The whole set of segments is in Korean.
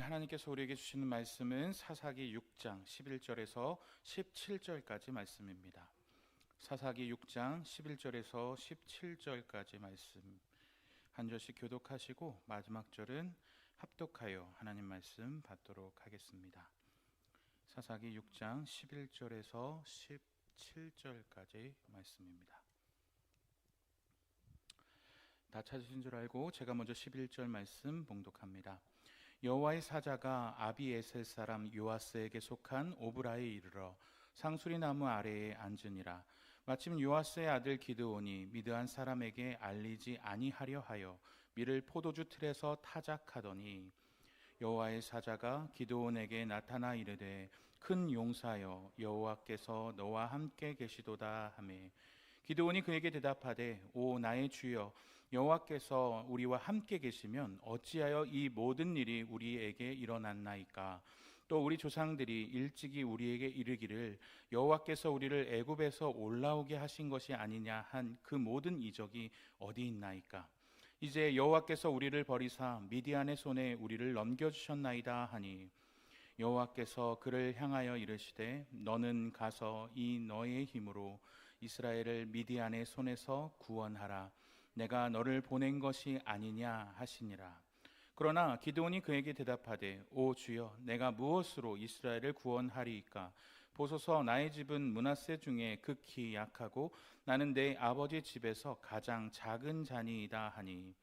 하나님께서 우리에게 주시는 말씀은 사사기 6장 11절에서 17절까지 말씀입니다. 사사기 6장 11절에서 17절까지 말씀 한 절씩 교독하시고 마지막 절은 합독하여 하나님 말씀 받도록 하겠습니다. 사사기 6장 11절에서 17절까지 말씀입니다. 다 찾으신 줄 알고 제가 먼저 11절 말씀 봉독합니다. 여호와의 사자가 아비에셀 사람 요아스에게 속한 오브라에 이르러 상수리 나무 아래에 앉으니라. 마침 요아스의 아들 기드온이 미드안 사람에게 알리지 아니하려 하여 밀을 포도주 틀에서 타작하더니 여호와의 사자가 기드온에게 나타나 이르되 큰 용사여 여호와께서 너와 함께 계시도다 하매 기드온이 그에게 대답하되 오 나의 주여 여호와께서 우리와 함께 계시면 어찌하여 이 모든 일이 우리에게 일어났나이까. 또 우리 조상들이 일찍이 우리에게 이르기를 여호와께서 우리를 애굽에서 올라오게 하신 것이 아니냐 한 그 모든 이적이 어디 있나이까. 이제 여호와께서 우리를 버리사 미디안의 손에 우리를 넘겨주셨나이다 하니 여호와께서 그를 향하여 이르시되 너는 가서 이 너의 힘으로 이스라엘을 미디안의 손에서 구원하라. 내가 너를 보낸 것이 아니냐 하시니라. 그러나 기드온이 그에게 대답하되 오 주여 내가 무엇으로 이스라엘을 구원하리이까. 보소서 나의 집은 므낫세 중에 극히 약하고 나는 내 아버지 집에서 가장 작은 자니이다 하니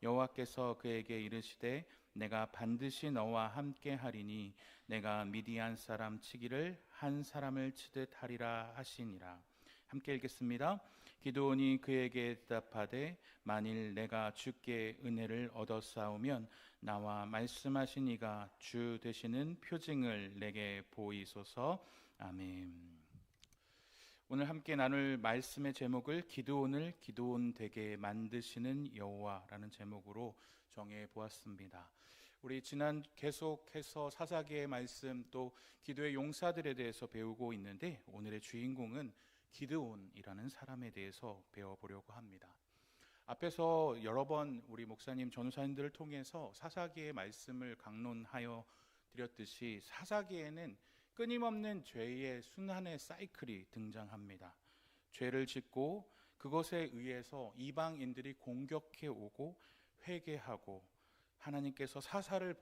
여호와께서 그에게 이르시되 내가 반드시 너와 함께 하리니 내가 미디안 사람 치기를 한 사람을 치듯 하리라 하시니라. 함께 읽겠습니다. 기드온이 그에게 대답하되 만일 내가 주께 은혜를 얻었사오면 나와 말씀하신 이가 주 되시는 표징을 내게 보이소서. 아멘. 오늘 함께 나눌 말씀의 제목을 기드온을 기드온 되게 만드시는 여호와라는 제목으로 정해 보았습니다. 우리 지난 계속해서 사사기의 말씀 또 기도의 용사들에 대해서 배우고 있는데 오늘의 주인공은 기드온이라는 사람에 대해서 배워보려고 합니다. 앞에서 여러 번 우리 목사님 전우사님들을 통해서 사사기의 말씀을 강론하여 드렸듯이 사사기에는 끊임없는 죄의 순환의 사이클이 등장합니다. 죄를 짓고 그것에 의해서 이방인들이 공격해 오고 회개하고 하나님께서 사사를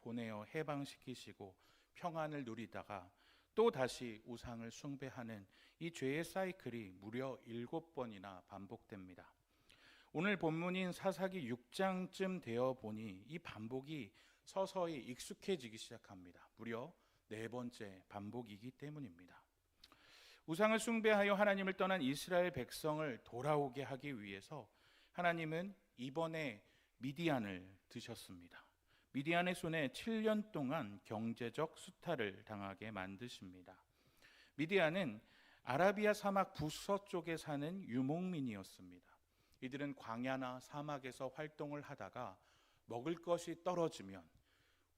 보내어 해방시키시고 평안을 누리다가 또 다시 우상을 숭배하는 이 죄의 사이클이 무려 7번이나 반복됩니다. 오늘 본문인 사사기 6장쯤 되어 보니 이 반복이 서서히 익숙해지기 시작합니다. 무려 4번째 반복이기 때문입니다. 우상을 숭배하여 하나님을 떠난 이스라엘 백성을 돌아오게 하기 위해서 하나님은 이번에 미디안을 드셨습니다. 미디안의 손에 7년 동안 경제적 수탈을 당하게 만드십니다. 미디안은 아라비아 사막 북서쪽에 사는 유목민이었습니다. 이들은 광야나 사막에서 활동을 하다가 먹을 것이 떨어지면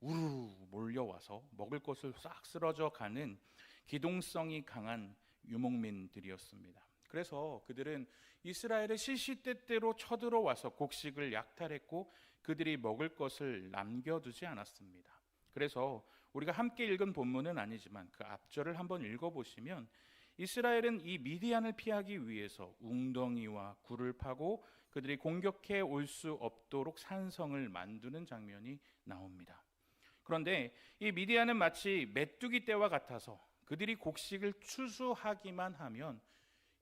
우르르 몰려와서 먹을 것을 싹 쓸어져 가는 기동성이 강한 유목민들이었습니다. 그래서 그들은 이스라엘의 시시때때로 쳐들어와서 곡식을 약탈했고 그들이 먹을 것을 남겨두지 않았습니다. 그래서 우리가 함께 읽은 본문은 아니지만 그 앞절을 한번 읽어보시면 이스라엘은 이 미디안을 피하기 위해서 웅덩이와 굴을 파고 그들이 공격해 올 수 없도록 산성을 만드는 장면이 나옵니다. 그런데 이 미디안은 마치 메뚜기 떼와 같아서 그들이 곡식을 추수하기만 하면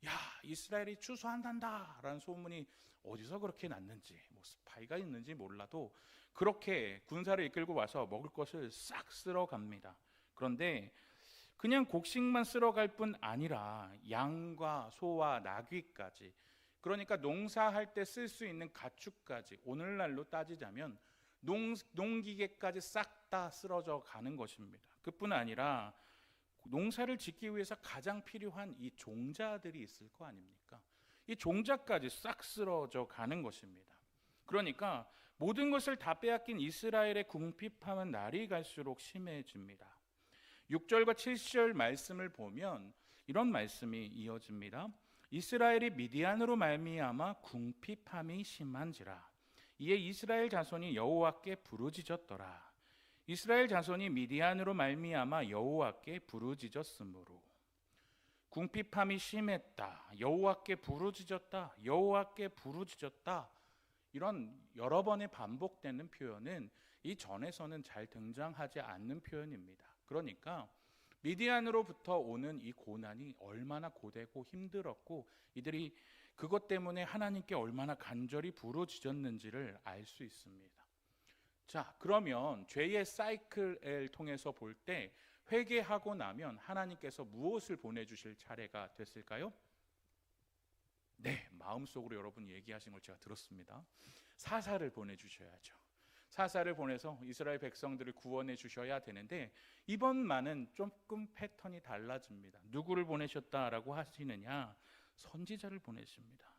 야 이스라엘이 추수한단다 라는 소문이 어디서 그렇게 났는지 뭐 스파이가 있는지 몰라도 그렇게 군사를 이끌고 와서 먹을 것을 싹 쓸어갑니다. 그런데 그냥 곡식만 쓸어갈 뿐 아니라 양과 소와 나귀까지, 그러니까 농사할 때 쓸 수 있는 가축까지, 오늘날로 따지자면 농기계까지 싹 다 쓰러져 가는 것입니다. 그뿐 아니라 농사를 짓기 위해서 가장 필요한 이 종자들이 있을 거 아닙니까? 이 종자까지 싹 쓰러져 가는 것입니다. 그러니까 모든 것을 다 빼앗긴 이스라엘의 궁핍함은 날이 갈수록 심해집니다. 6절과 7절 말씀을 보면 이런 말씀이 이어집니다. 이스라엘이 미디안으로 말미암아 궁핍함이 심한지라 이에 이스라엘 자손이 여호와께 부르짖었더라. 이스라엘 자손이 미디안으로 말미암아 여호와께 부르짖었으므로. 궁핍함이 심했다. 여호와께 부르짖었다. 여호와께 부르짖었다. 이런 여러 번의 반복되는 표현은 이 전에서는 잘 등장하지 않는 표현입니다. 그러니까 미디안으로부터 오는 이 고난이 얼마나 고되고 힘들었고 이들이 그것 때문에 하나님께 얼마나 간절히 부르짖었는지를 알 수 있습니다. 자, 그러면 죄의 사이클을 통해서 볼 때 회개하고 나면 하나님께서 무엇을 보내주실 차례가 됐을까요? 네, 마음속으로 여러분 얘기하신 걸 제가 들었습니다. 사사를 보내주셔야죠. 사사를 보내서 이스라엘 백성들을 구원해 주셔야 되는데 이번만은 조금 패턴이 달라집니다. 누구를 보내셨다라고 하시느냐? 선지자를 보내십니다.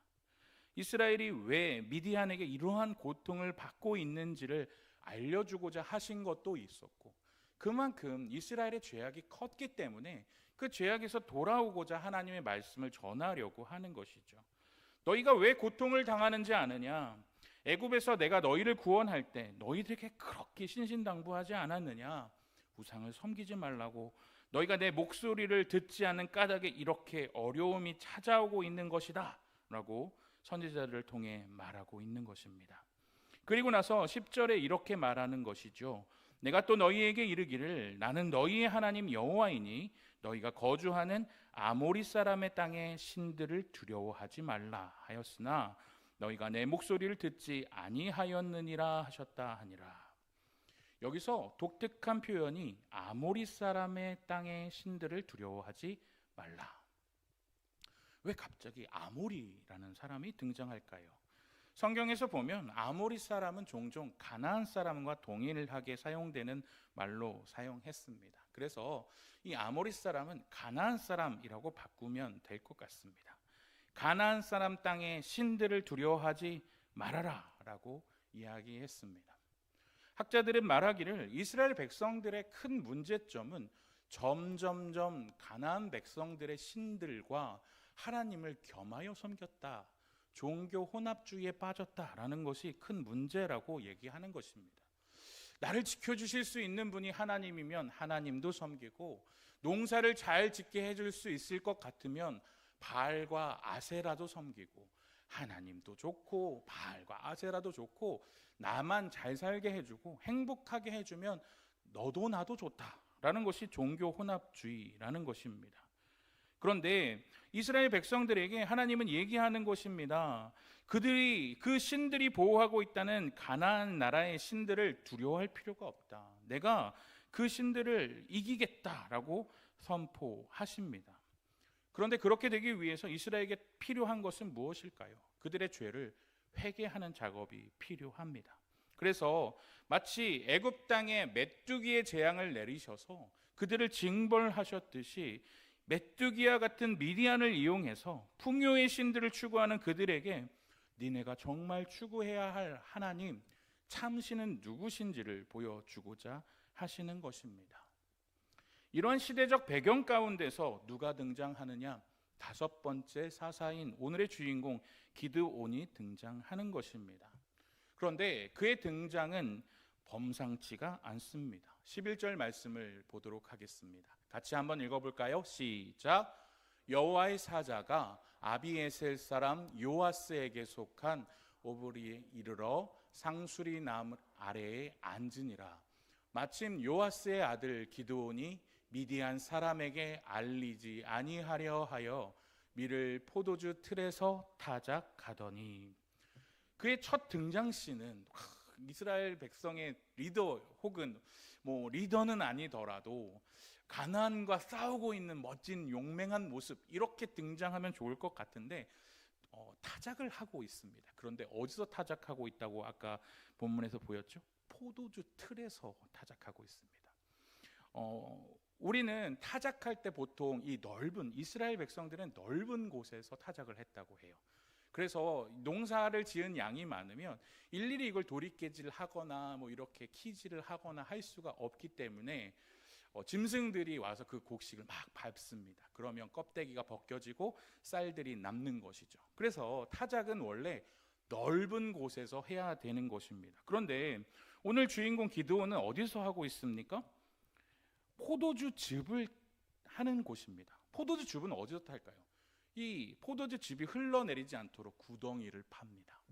이스라엘이 왜 미디안에게 이러한 고통을 받고 있는지를 알려주고자 하신 것도 있었고, 그만큼 이스라엘의 죄악이 컸기 때문에 그 죄악에서 돌아오고자 하나님의 말씀을 전하려고 하는 것이죠. 너희가 왜 고통을 당하는지 아느냐? 애굽에서 내가 너희를 구원할 때 너희들에게 그렇게 신신당부하지 않았느냐? 우상을 섬기지 말라고. 너희가 내 목소리를 듣지 않는 까닭에 이렇게 어려움이 찾아오고 있는 것이다 라고 선지자들을 통해 말하고 있는 것입니다. 그리고 나서 10절에 이렇게 말하는 것이죠. 내가 또 너희에게 이르기를 나는 너희의 하나님 여호와이니 너희가 거주하는 아모리 사람의 땅의 신들을 두려워하지 말라 하였으나 너희가 내 목소리를 듣지 아니하였느니라 하셨다 하니라. 여기서 독특한 표현이 아모리 사람의 땅의 신들을 두려워하지 말라. 왜 갑자기 아모리라는 사람이 등장할까요? 성경에서 보면 아모리 사람은 종종 가나안 사람과 동일하게 사용되는 말로 사용했습니다. 그래서 이 아모리 사람은 가나안 사람이라고 바꾸면 될 것 같습니다. 가나안 사람 땅의 신들을 두려워하지 말아라 라고 이야기했습니다. 학자들은 말하기를 이스라엘 백성들의 큰 문제점은 점점점 가나안 백성들의 신들과 하나님을 겸하여 섬겼다, 종교 혼합주의에 빠졌다라는 것이 큰 문제라고 얘기하는 것입니다. 나를 지켜주실 수 있는 분이 하나님이면 하나님도 섬기고, 농사를 잘 짓게 해줄 수 있을 것 같으면 바알과 아세라도 섬기고, 하나님도 좋고 바알과 아세라도 좋고, 나만 잘 살게 해주고 행복하게 해주면 너도 나도 좋다라는 것이 종교 혼합주의라는 것입니다. 그런데 이스라엘 백성들에게 하나님은 얘기하는 것입니다. 그들이, 그 신들이 보호하고 있다는 가나안 나라의 신들을 두려워할 필요가 없다. 내가 그 신들을 이기겠다라고 선포하십니다. 그런데 그렇게 되기 위해서 이스라엘에게 필요한 것은 무엇일까요? 그들의 죄를 회개하는 작업이 필요합니다. 그래서 마치 애굽 땅에 메뚜기의 재앙을 내리셔서 그들을 징벌하셨듯이 메뚜기와 같은 미디안을 이용해서 풍요의 신들을 추구하는 그들에게 니네가 정말 추구해야 할 하나님, 참신은 누구신지를 보여주고자 하시는 것입니다. 이런 시대적 배경 가운데서 누가 등장하느냐? 다섯 번째 사사인 오늘의 주인공 기드온이 등장하는 것입니다. 그런데 그의 등장은 범상치가 않습니다. 11절 말씀을 보도록 하겠습니다. 같이 한번 읽어볼까요? 시작. 여호와의 사자가 아비에셀 사람 요아스에게 속한 오브리에 이르러 상수리 나무 아래에 앉으니라. 마침 요아스의 아들 기드온이 미디안 사람에게 알리지 아니하려 하여 밀을 포도주 틀에서 타작하더니. 그의 첫 등장씬은 이스라엘 백성의 리더, 혹은 뭐 리더는 아니더라도 가나안과 싸우고 있는 멋진 용맹한 모습, 이렇게 등장하면 좋을 것 같은데 타작을 하고 있습니다. 그런데 어디서 타작하고 있다고 아까 본문에서 보였죠? 포도주 틀에서 타작하고 있습니다. 우리는 타작할 때 보통 이 넓은, 이스라엘 백성들은 넓은 곳에서 타작을 했다고 해요. 그래서 농사를 지은 양이 많으면 일일이 이걸 도리깨질 하거나 뭐 이렇게 키질을 하거나 할 수가 없기 때문에 짐승들이 와서 그 곡식을 막 밟습니다. 그러면 껍데기가 벗겨지고 쌀들이 남는 것이죠. 그래서 타작은 원래 넓은 곳에서 해야 되는 것입니다. 그런데 오늘 주인공 기드온은 어디서 하고 있습니까? 포도주 즙을 하는 곳입니다. 포도주 즙은 어디서 탈까요? 이 포도주 즙이 흘러내리지 않도록 구덩이를 팝니다.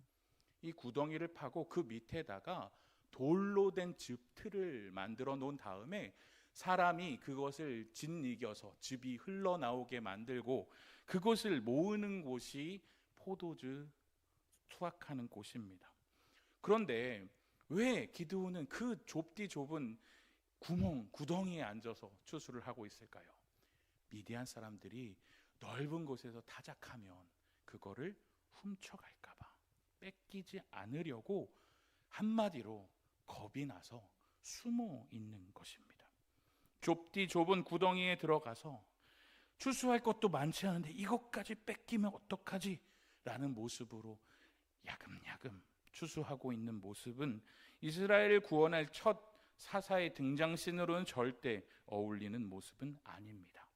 이 구덩이를 파고 그 밑에다가 돌로 된 즙틀을 만들어 놓은 다음에 사람이 그것을 짓이겨서 즙이 흘러나오게 만들고 그것을 모으는 곳이 포도주 수확하는 곳입니다. 그런데 왜 기드온은 그 좁은 구덩이에 앉아서 추수를 하고 있을까요? 미디안 사람들이 넓은 곳에서 타작하면 그거를 훔쳐갈까 봐, 뺏기지 않으려고 한마디로 겁이 나서 숨어 있는 것입니다. 좁은 구덩이에 들어가서 추수할 것도 많지 않은데 이것까지 뺏기면 어떡하지? 라는 모습으로 야금야금 추수하고 있는 모습은 이스라엘을 구원할 첫 사사의 등장신으로는 절대 어울리는 모습은 아닙니다.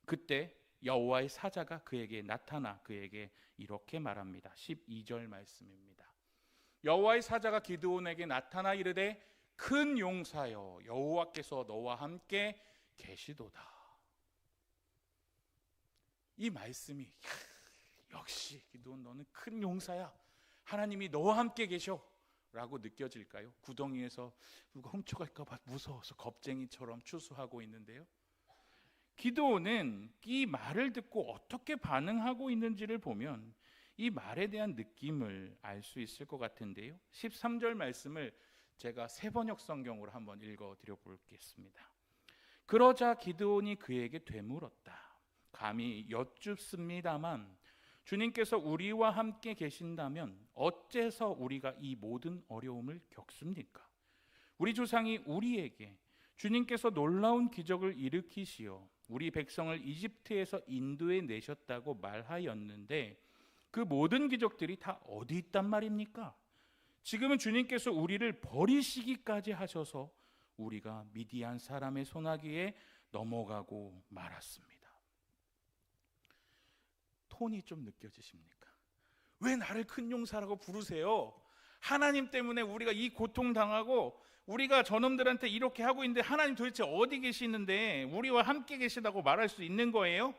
그때 여호와의 사자가 그에게 나타나 그에게 이렇게 말합니다. 12절 말씀입니다. 여호와의 사자가 기드온에게 나타나 이르되 큰 용사여 여호와께서 너와 함께 계시도다. 이 말씀이 역시 기드온 너는 큰 용사야. 하나님이 너와 함께 계셔 라고 느껴질까요? 구덩이에서 누가 훔쳐갈까 봐 무서워서 겁쟁이처럼 추수하고 있는데요. 기드온은 이 말을 듣고 어떻게 반응하고 있는지를 보면 이 말에 대한 느낌을 알 수 있을 것 같은데요. 13절 말씀을 제가 새번역 성경으로 한번 읽어 드려 보겠습니다. 그러자 기드온이 그에게 되물었다. 감히 여쭙습니다만 주님께서 우리와 함께 계신다면 어째서 우리가 이 모든 어려움을 겪습니까? 우리 조상이 우리에게 주님께서 놀라운 기적을 일으키시어 우리 백성을 이집트에서 인도해 내셨다고 말하였는데 그 모든 기적들이 다 어디 있단 말입니까? 지금은 주님께서 우리를 버리시기까지 하셔서 우리가 미디안 사람의 손아귀에 넘어가고 말았습니다. 톤이 좀 느껴지십니까? 왜 나를 큰 용사라고 부르세요? 하나님 때문에 우리가 이 고통당하고 우리가 저놈들한테 이렇게 하고 있는데 하나님 도대체 어디 계시는데 우리와 함께 계시다고 말할 수 있는 거예요?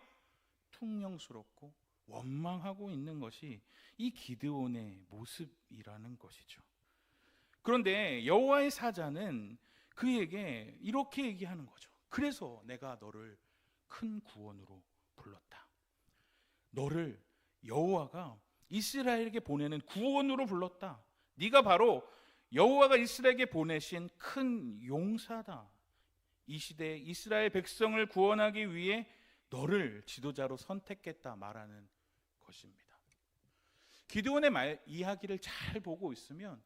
퉁명스럽고 원망하고 있는 것이 이 기드온의 모습이라는 것이죠. 그런데 여호와의 사자는 그에게 이렇게 얘기하는 거죠. 그래서 내가 너를 큰 구원으로 불렀다. 너를 여호와가 이스라엘에게 보내는 구원으로 불렀다. 네가 바로 여호와가 이스라엘에게 보내신 큰 용사다. 이 시대에 이스라엘 백성을 구원하기 위해 너를 지도자로 선택했다 말하는 것입니다. 기드온의 이야기를 잘 보고 있으면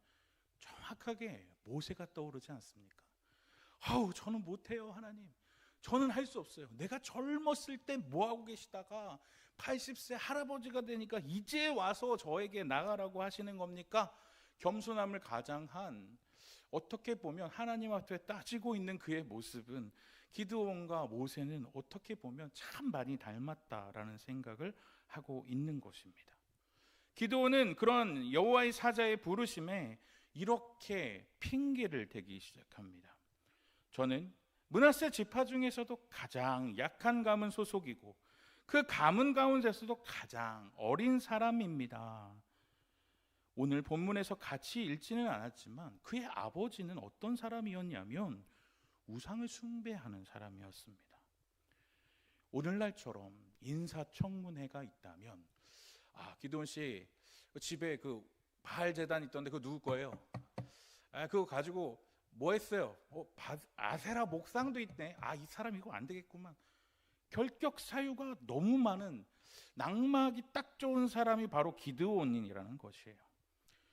정확하게 모세가 떠오르지 않습니까? 아우 저는 못해요 하나님. 저는 할 수 없어요. 내가 젊었을 때 뭐하고 계시다가 80세 할아버지가 되니까 이제 와서 저에게 나가라고 하시는 겁니까? 겸손함을 가장한 어떻게 보면 하나님 앞에 따지고 있는 그의 모습은 기드온과 모세는 어떻게 보면 참 많이 닮았다라는 생각을 하고 있는 것입니다. 기드온은 그런 여호와의 사자의 부르심에 이렇게 핑계를 대기 시작합니다. 저는 므낫세 지파 중에서도 가장 약한 가문 소속이고 그 가문 가운데서도 가장 어린 사람입니다. 오늘 본문에서 같이 읽지는 않았지만 그의 아버지는 어떤 사람이었냐면 우상을 숭배하는 사람이었습니다. 오늘날처럼 인사청문회가 있다면 기드온 씨 집에 그 바알 제단 있던데 그거 누구 거예요? 그거 가지고 뭐 했어요? 아세라 목상도 있네. 이 사람 이거 안 되겠구만. 결격 사유가 너무 많은 낙마하기 딱 좋은 사람이 바로 기드온이라는 것이에요.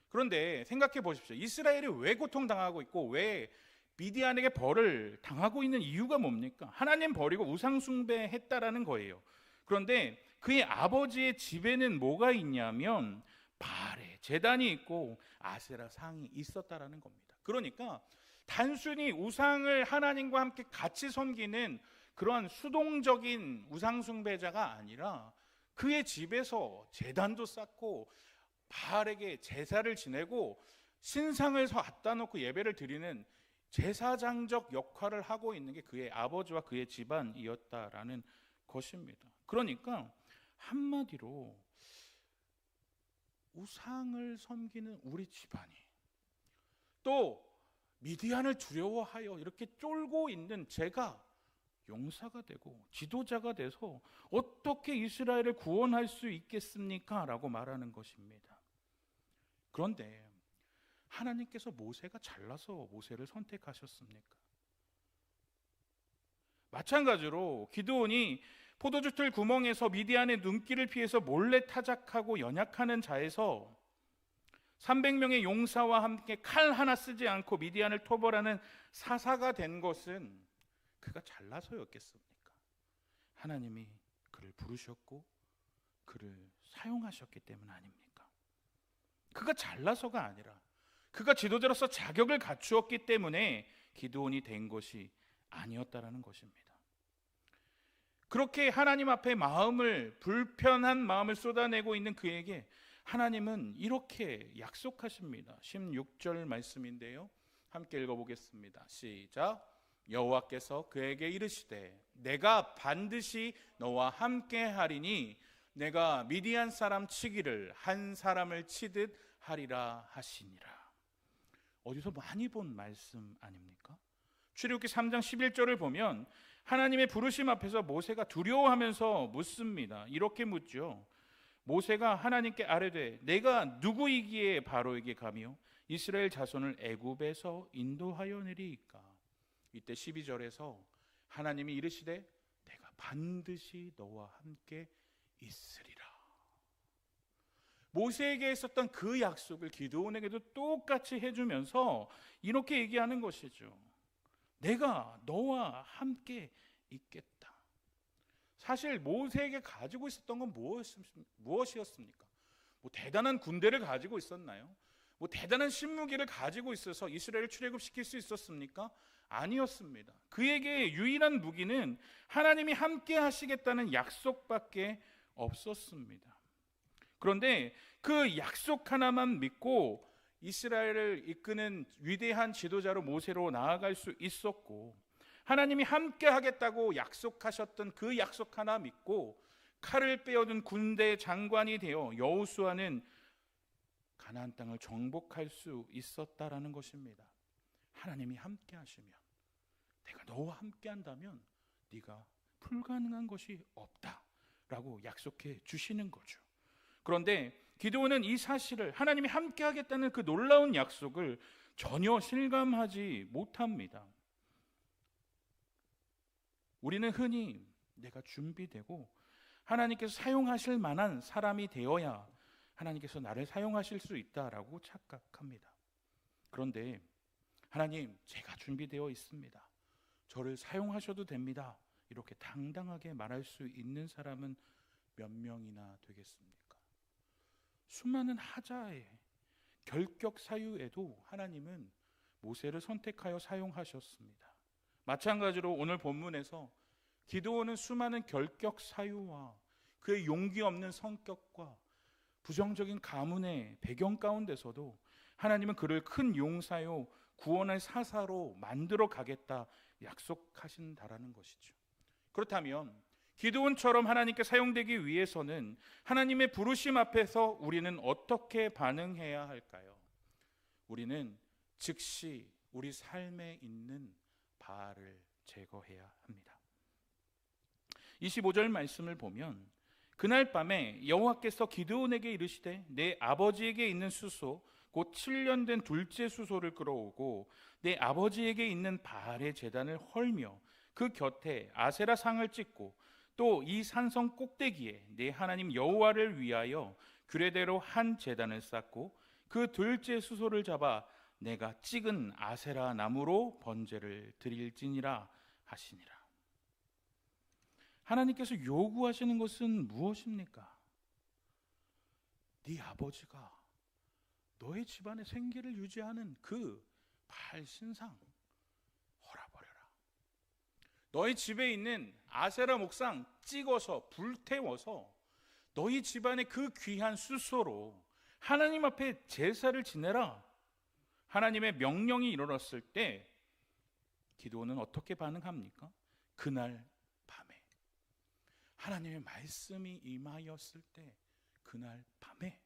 그런데 생각해 보십시오. 이스라엘이 왜 고통당하고 있고 왜 미디안에게 벌을 당하고 있는 이유가 뭡니까? 하나님 버리고 우상 숭배했다라는 거예요. 그런데 그의 아버지의 집에는 뭐가 있냐면 바알의 제단이 있고 아세라 상이 있었다라는 겁니다. 그러니까 단순히 우상을 하나님과 함께 같이 섬기는 그러한 수동적인 우상 숭배자가 아니라 그의 집에서 제단도 쌓고 바알에게 제사를 지내고 신상을 갖다 놓고 예배를 드리는 제사장적 역할을 하고 있는 게 그의 아버지와 그의 집안이었다라는 것입니다. 그러니까 한마디로 우상을 섬기는 우리 집안이 또 미디안을 두려워하여 이렇게 쫄고 있는 제가 용사가 되고 지도자가 돼서 어떻게 이스라엘을 구원할 수 있겠습니까? 라고 말하는 것입니다. 그런데 하나님께서 모세가 잘나서 모세를 선택하셨습니까? 마찬가지로 기드온이 포도주틀 구멍에서 미디안의 눈길을 피해서 몰래 타작하고 연약하는 자에서 300명의 용사와 함께 칼 하나 쓰지 않고 미디안을 토벌하는 사사가 된 것은 그가 잘나서였겠습니까? 하나님이 그를 부르셨고 그를 사용하셨기 때문 아닙니까? 그가 잘나서가 아니라 그가 지도자로서 자격을 갖추었기 때문에 기드온이 된 것이 아니었다라는 것입니다. 그렇게 하나님 앞에 불편한 마음을 쏟아내고 있는 그에게 하나님은 이렇게 약속하십니다. 16절 말씀인데요, 함께 읽어보겠습니다. 시작. 여호와께서 그에게 이르시되 내가 반드시 너와 함께 하리니 내가 미디안 사람 치기를 한 사람을 치듯 하리라 하시니라. 어디서 많이 본 말씀 아닙니까? 출애굽기 3장 11절을 보면 하나님의 부르심 앞에서 모세가 두려워하면서 묻습니다. 이렇게 묻죠. 모세가 하나님께 아뢰되 내가 누구이기에 바로에게 가며 이스라엘 자손을 애굽에서 인도하여내리이까. 이때 12절에서 하나님이 이르시되 내가 반드시 너와 함께 있으리라. 모세에게 있었던 그 약속을 기드온에게도 똑같이 해주면서 이렇게 얘기하는 것이죠. 내가 너와 함께 있겠다. 사실 모세에게 가지고 있었던 건 무엇이었습니까? 뭐 대단한 군대를 가지고 있었나요? 뭐 대단한 신무기를 가지고 있어서 이스라엘을 출애굽시킬 수 있었습니까? 아니었습니다. 그에게 유일한 무기는 하나님이 함께 하시겠다는 약속밖에 없었습니다. 그런데 그 약속 하나만 믿고 이스라엘을 이끄는 위대한 지도자로 모세로 나아갈 수 있었고, 하나님이 함께 하겠다고 약속하셨던 그 약속 하나 믿고 칼을 빼어든 군대 장관이 되어 여호수아는 가나안 땅을 정복할 수 있었다라는 것입니다. 하나님이 함께 하시면, 내가 너와 함께 한다면 네가 불가능한 것이 없다라고 약속해 주시는 거죠. 그런데 기드온은 이 사실을, 하나님이 함께 하겠다는 그 놀라운 약속을 전혀 실감하지 못합니다. 우리는 흔히 내가 준비되고 하나님께서 사용하실 만한 사람이 되어야 하나님께서 나를 사용하실 수 있다라고 착각합니다. 그런데 하나님, 제가 준비되어 있습니다. 저를 사용하셔도 됩니다. 이렇게 당당하게 말할 수 있는 사람은 몇 명이나 되겠습니까? 수많은 하자의 결격 사유에도 하나님은 모세를 선택하여 사용하셨습니다. 마찬가지로 오늘 본문에서 기드온은 수많은 결격 사유와 그의 용기 없는 성격과 부정적인 가문의 배경 가운데서도 하나님은 그를 큰 용사요 구원의 사사로 만들어 가겠다 약속하신다라는 것이죠. 그렇다면 기드온처럼 하나님께 사용되기 위해서는 하나님의 부르심 앞에서 우리는 어떻게 반응해야 할까요? 우리는 즉시 우리 삶에 있는 바알을 제거해야 합니다. 25절 말씀을 보면 그날 밤에 여호와께서 기드온에게 이르시되 내 아버지에게 있는 수소 곧 7년 된 둘째 수소를 끌어오고 내 아버지에게 있는 바알의 제단을 헐며 그 곁에 아세라 상을 찍고 또 이 산성 꼭대기에 내 하나님 여호와를 위하여 규례대로 한 제단을 쌓고 그 둘째 수소를 잡아 내가 찍은 아세라 나무로 번제를 드릴지니라 하시니라. 하나님께서 요구하시는 것은 무엇입니까? 네 아버지가 너의 집안의 생계를 유지하는 그 바알 신상 헐어버려라. 너희 집에 있는 아세라 목상 찍어서 불태워서 너희 집안의 그 귀한 수소로 하나님 앞에 제사를 지내라. 하나님의 명령이 이르렀을 때 기드온은 어떻게 반응합니까? 그날 밤에 하나님의 말씀이 임하였을 때 그날 밤에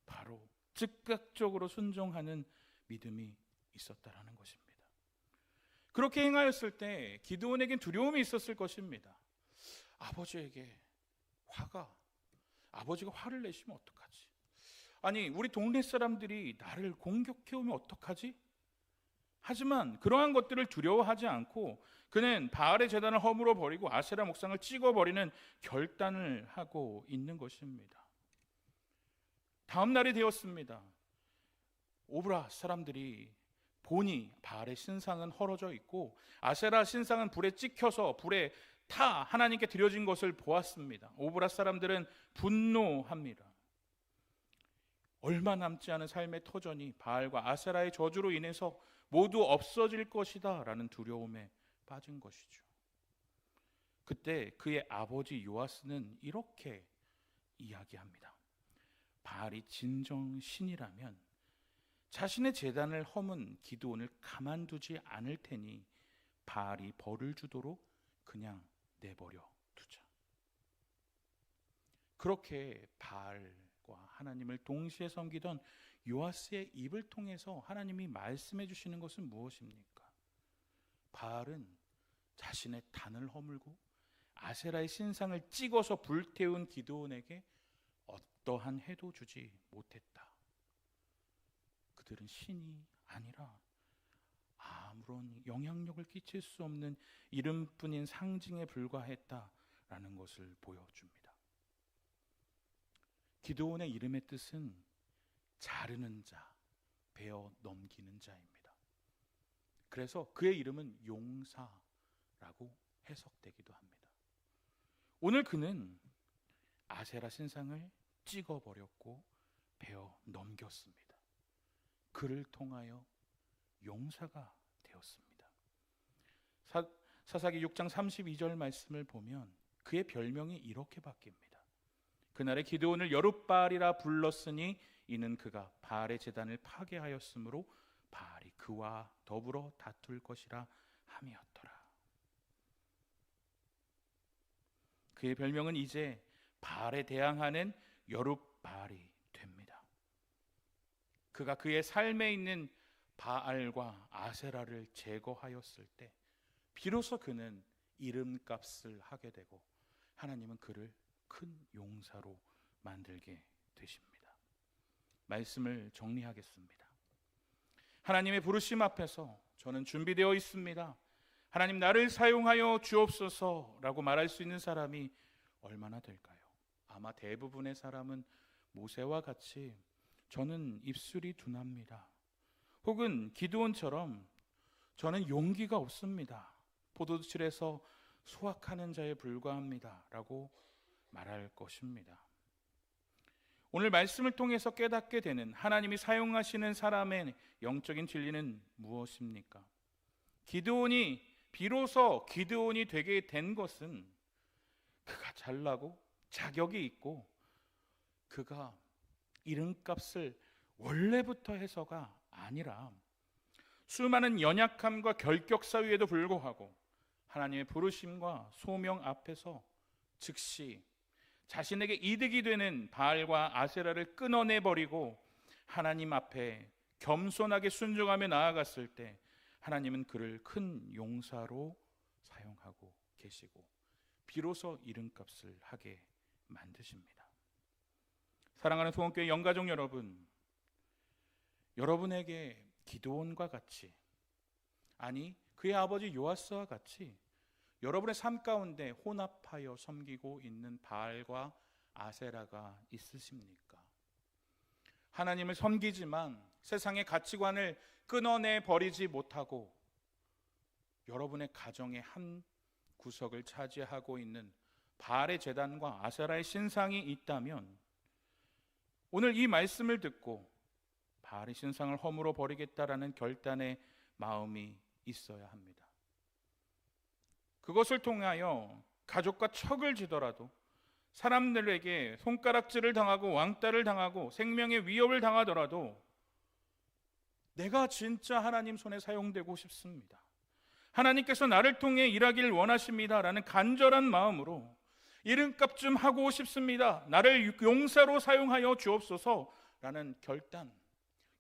바로 즉각적으로 순종하는 믿음이 있었다라는 것입니다. 그렇게 행하였을 때 기드온에겐 두려움이 있었을 것입니다. 아버지가 화를 내시면 어떡하지? 아니, 우리 동네 사람들이 나를 공격해 오면 어떡하지? 하지만 그러한 것들을 두려워하지 않고 그는 바알의 제단을 허물어 버리고 아세라 목상을 찍어 버리는 결단을 하고 있는 것입니다. 다음 날이 되었습니다. 오브라 사람들이 보니 바알의 신상은 헐어져 있고 아세라 신상은 불에 찍혀서 불에 타 하나님께 드려진 것을 보았습니다. 오브라 사람들은 분노합니다. 얼마 남지 않은 삶의 터전이 바알과 아세라의 저주로 인해서 모두 없어질 것이다 라는 두려움에 빠진 것이죠. 그때 그의 아버지 요아스는 이렇게 이야기합니다. 바알이 진정 신이라면 자신의 제단을 허문 기드온을 가만두지 않을 테니 바알이 벌을 주도록 그냥 내버려 두자. 그렇게 바알과 하나님을 동시에 섬기던 요아스의 입을 통해서 하나님이 말씀해 주시는 것은 무엇입니까? 바알은 자신의 단을 허물고 아세라의 신상을 찍어서 불태운 기드온에게 어떠한 해도 주지 못했다. 그들은 신이 아니라 아무런 영향력을 끼칠 수 없는 이름뿐인 상징에 불과했다라는 것을 보여줍니다. 기드온의 이름의 뜻은 자르는 자, 베어 넘기는 자입니다. 그래서 그의 이름은 용사라고 해석되기도 합니다. 오늘 그는 아세라 신상을 찍어버렸고 베어 넘겼습니다. 그를 통하여 용사가 되었습니다. 사사기 6장 32절 말씀을 보면 그의 별명이 이렇게 바뀝니다. 그날에 기드온을 여룻바알이라 불렀으니 이는 그가 바알의 제단을 파괴하였으므로 바알이 그와 더불어 다툴 것이라 함이었더라. 그의 별명은 이제 바알에 대항하는 여룻바알이 됩니다. 그가 그의 삶에 있는 바알과 아세라를 제거하였을 때 비로소 그는 이름값을 하게 되고 하나님은 그를 큰 용사로 만들게 되십니다. 말씀을 정리하겠습니다. 하나님의 부르심 앞에서 저는 준비되어 있습니다. 하나님 나를 사용하여 주옵소서라고 말할 수 있는 사람이 얼마나 될까요? 아마 대부분의 사람은 모세와 같이 저는 입술이 둔합니다. 혹은 기드온처럼 저는 용기가 없습니다. 포도주실에서 수확하는 자에 불과합니다. 라고 말할 것입니다. 오늘 말씀을 통해서 깨닫게 되는 하나님이 사용하시는 사람의 영적인 진리는 무엇입니까? 기드온이 비로소 기드온이 되게 된 것은 그가 잘나고 자격이 있고 그가 이름값을 원래부터 해서가 아니라 수많은 연약함과 결격사 위에도 불구하고 하나님의 부르심과 소명 앞에서 즉시 자신에게 이득이 되는 바알과 아세라를 끊어내버리고 하나님 앞에 겸손하게 순종하며 나아갔을 때 하나님은 그를 큰 용사로 사용하고 계시고 비로소 이름값을 하게 만드십니다. 사랑하는 소원교회 영가족 여러분, 여러분에게 기드온과 같이, 아니 그의 아버지 요아스와 같이 여러분의 삶 가운데 혼합하여 섬기고 있는 바알과 아세라가 있으십니까? 하나님을 섬기지만 세상의 가치관을 끊어내 버리지 못하고 여러분의 가정의 한 구석을 차지하고 있는 바알의 제단과 아세라의 신상이 있다면 오늘 이 말씀을 듣고 바알의 신상을 허물어 버리겠다라는 결단의 마음이 있어야 합니다. 그것을 통하여 가족과 척을 지더라도 사람들에게 손가락질을 당하고 왕따를 당하고 생명의 위협을 당하더라도 내가 진짜 하나님 손에 사용되고 싶습니다. 하나님께서 나를 통해 일하길 원하십니다 라는 간절한 마음으로 이름값 좀 하고 싶습니다, 나를 용사로 사용하여 주옵소서 라는 결단,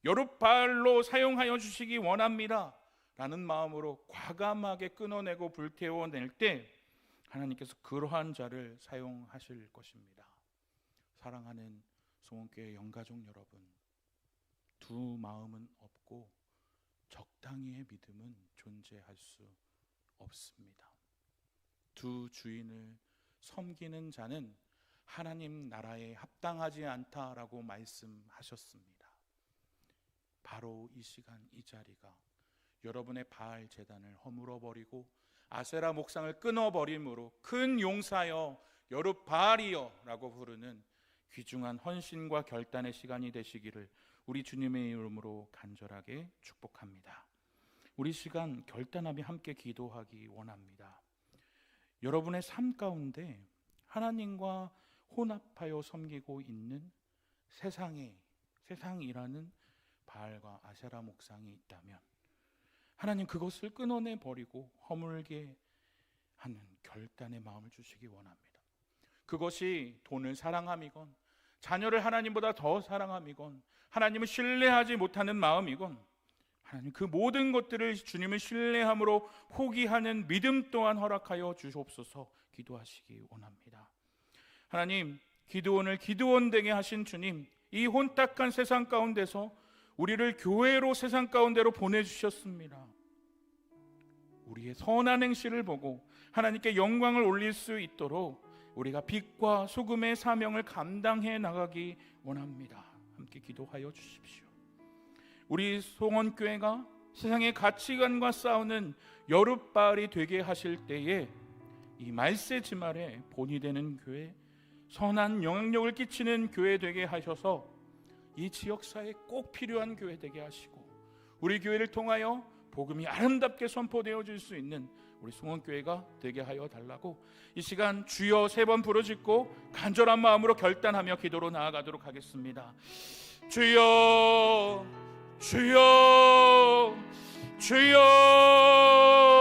여룻바알로 사용하여 주시기 원합니다 라는 마음으로 과감하게 끊어내고 불태워낼 때 하나님께서 그러한 자를 사용하실 것입니다. 사랑하는 송원교회 영가족 여러분, 두 마음은 없고 적당히의 믿음은 존재할 수 없습니다. 두 주인을 섬기는 자는 하나님 나라에 합당하지 않다라고 말씀하셨습니다. 바로 이 시간 이 자리가 여러분의 바알 제단을 허물어버리고 아세라 목상을 끊어버림으로 큰 용사여 여룻바알이여 라고 부르는 귀중한 헌신과 결단의 시간이 되시기를 우리 주님의 이름으로 간절하게 축복합니다. 우리 시간 결단하며 함께 기도하기 원합니다. 여러분의 삶 가운데 하나님과 혼합하여 섬기고 있는 세상이라는 바알과 아세라 목상이 있다면 하나님 그것을 끊어내 버리고 허물게 하는 결단의 마음을 주시기 원합니다. 그것이 돈을 사랑함이건 자녀를 하나님보다 더 사랑함이건 하나님을 신뢰하지 못하는 마음이건 하나님 그 모든 것들을 주님을 신뢰함으로 포기하는 믿음 또한 허락하여 주시옵소서 기도하시기 원합니다. 하나님, 기드온을 기드온 되게 하신 주님, 이 혼탁한 세상 가운데서 우리를 교회로 세상 가운데로 보내주셨습니다. 우리의 선한 행실을 보고 하나님께 영광을 올릴 수 있도록 우리가 빛과 소금의 사명을 감당해 나가기 원합니다. 함께 기도하여 주십시오. 우리 송원교회가 세상의 가치관과 싸우는 여룻바알이 되게 하실 때에 이 말세지말에 본이 되는 교회, 선한 영향력을 끼치는 교회 되게 하셔서 이 지역사회에 꼭 필요한 교회 되게 하시고 우리 교회를 통하여 복음이 아름답게 선포되어질 수 있는 우리 송원교회가 되게 하여 달라고 이 시간 주여 3번 부르짖고 간절한 마음으로 결단하며 기도로 나아가도록 하겠습니다. 주여 주여 주여